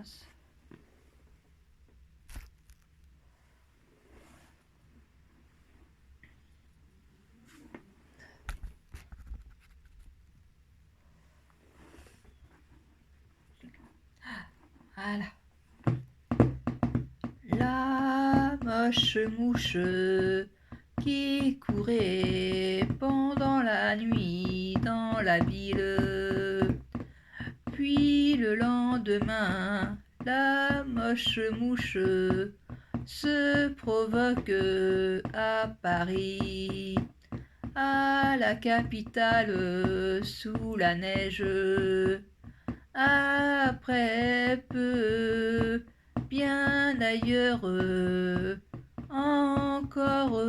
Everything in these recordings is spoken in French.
mince. Voilà. La moche mouche qui courait pendant la nuit dans la ville. Puis le lendemain, la moche mouche se provoque à Paris, à la capitale sous la neige. Après peu, bien ailleurs, encore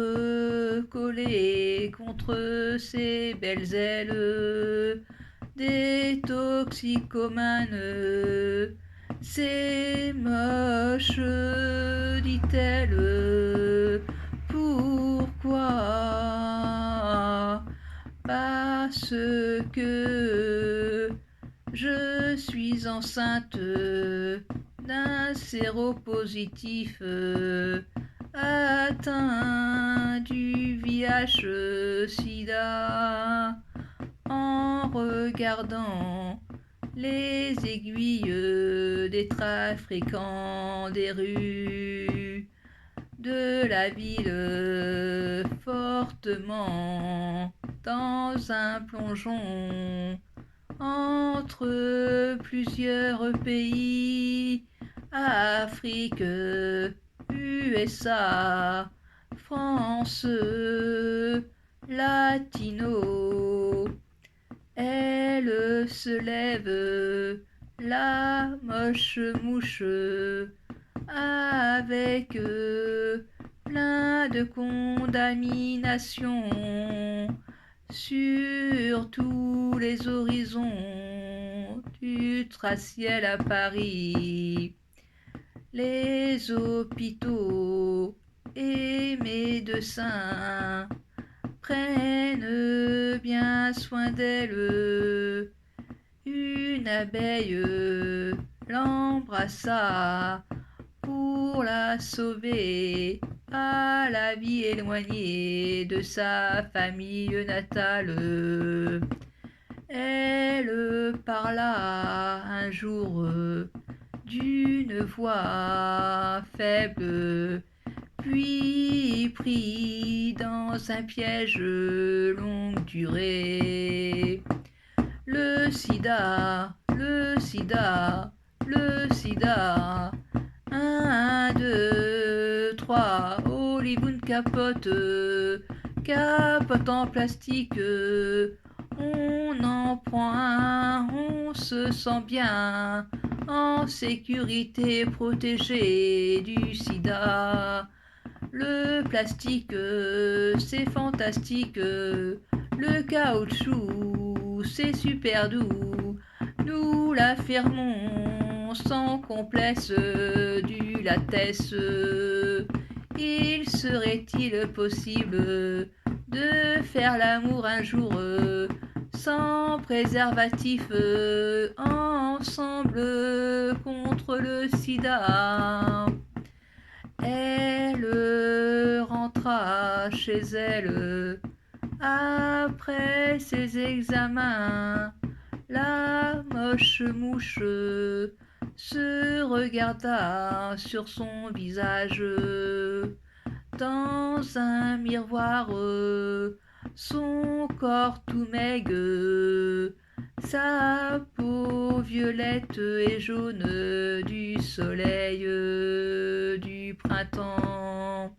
collé contre ses belles ailes, des toxicomanes. C'est moche, dit-elle. Pourquoi? Parce que je suis enceinte d'un séropositif atteint du VIH-Sida. En regardant les aiguilles des trafiquants des rues de la ville, fortement dans un plongeon entre plusieurs pays, Afrique, USA, France, latino. Elle se lève, la moche mouche, avec plein de contaminations sur tous les horizons du traciel à Paris. Les hôpitaux et médecins prennent bien soin d'elle. Une abeille l'embrassa pour la sauver à la vie éloignée de sa famille natale. Elle parla un jour d'une voix faible, puis pris dans un piège longue durée. Le sida, le sida, le sida. 1, 2, 3, Hollywood capote, capote en plastique. On en prend un, on se sent bien, en sécurité, protégé du sida. Le plastique, c'est fantastique. Le caoutchouc, c'est super doux. Nous l'affirmons sans complaise du latex. Il serait-il possible de faire l'amour un jour sans préservatif ensemble contre le sida? Elle rentra chez elle après ses examens. La moche mouche se regarda sur son visage dans un miroir, son corps tout maigre, sa peau violette et jaune du soleil du printemps,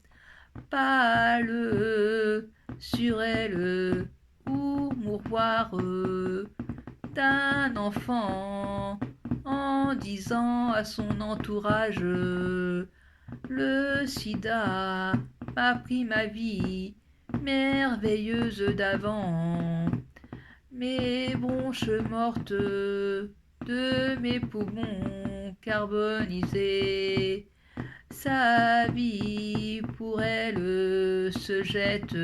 pâle sur elle pour mouroir d'un enfant, en disant à son entourage: le sida m'a pris ma vie merveilleuse d'avant, mes bronches mortes de mes poumons carbonisés. Sa vie pour elle se jette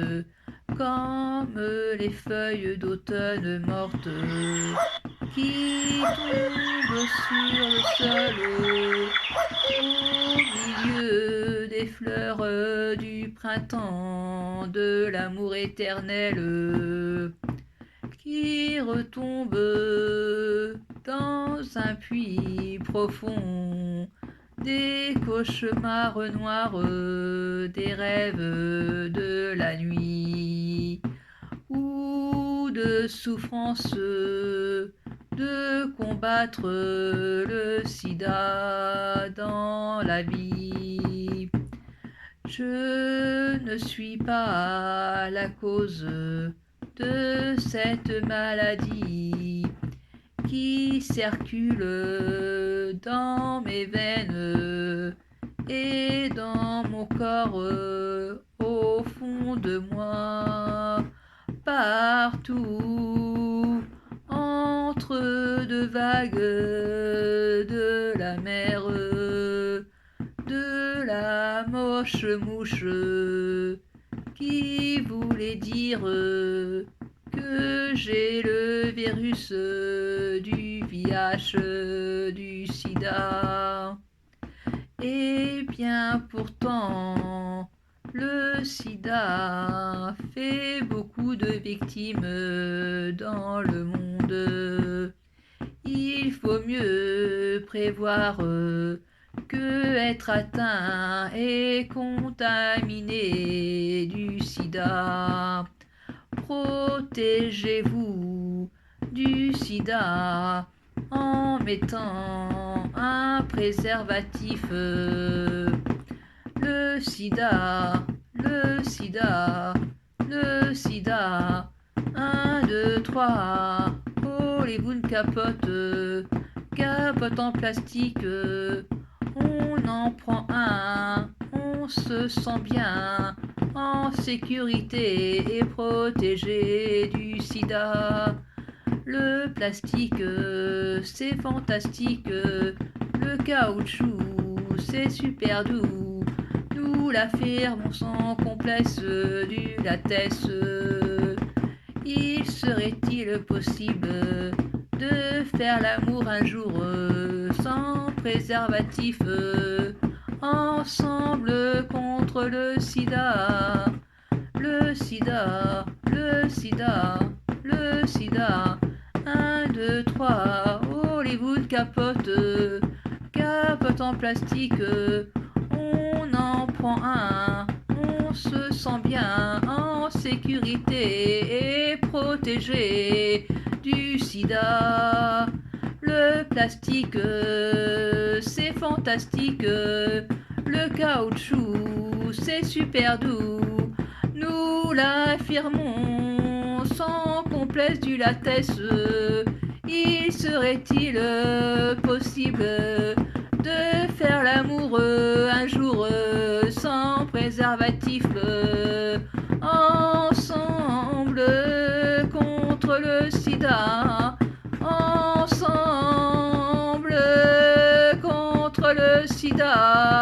comme les feuilles d'automne mortes qui tombe sur le sol au milieu des fleurs du printemps, de l'amour éternel qui retombe dans un puits profond, des cauchemars noirs, des rêves de la nuit, ou de souffrance, de combattre le sida dans la vie. Je ne suis pas la cause de cette maladie qui circule dans mes veines et dans mon corps, au fond de moi, partout, entre deux vagues de la mer, de la moche mouche qui voulait dire que j'ai le virus du VIH, du sida. Et bien pourtant, le sida fait beaucoup de victimes dans le monde. Il faut mieux prévoir que être atteint et contaminé du sida. Protégez-vous du sida en mettant un préservatif. Le sida, le sida, le sida. 1, 2, 3. Oh, les boules capote en plastique. On en prend un, on se sent bien, en sécurité et protégé du sida. Le plastique, c'est fantastique, le caoutchouc, c'est super doux. Nous l'affirmons sans complaise du latex. Il serait-il possible de faire l'amour un jour sans préservatif, ensemble contre le sida, le sida, le sida, le sida. 1, 2, 3, Hollywood capote en plastique, on en prend un, on se sent bien en sécurité et protégé du sida. Le plastique, c'est fantastique, le caoutchouc, c'est super doux. Nous l'affirmons sans complaise du latex. Il serait-il possible de faire l'amour un jour sans préservatif, ensemble contre le sida, ensemble contre le sida.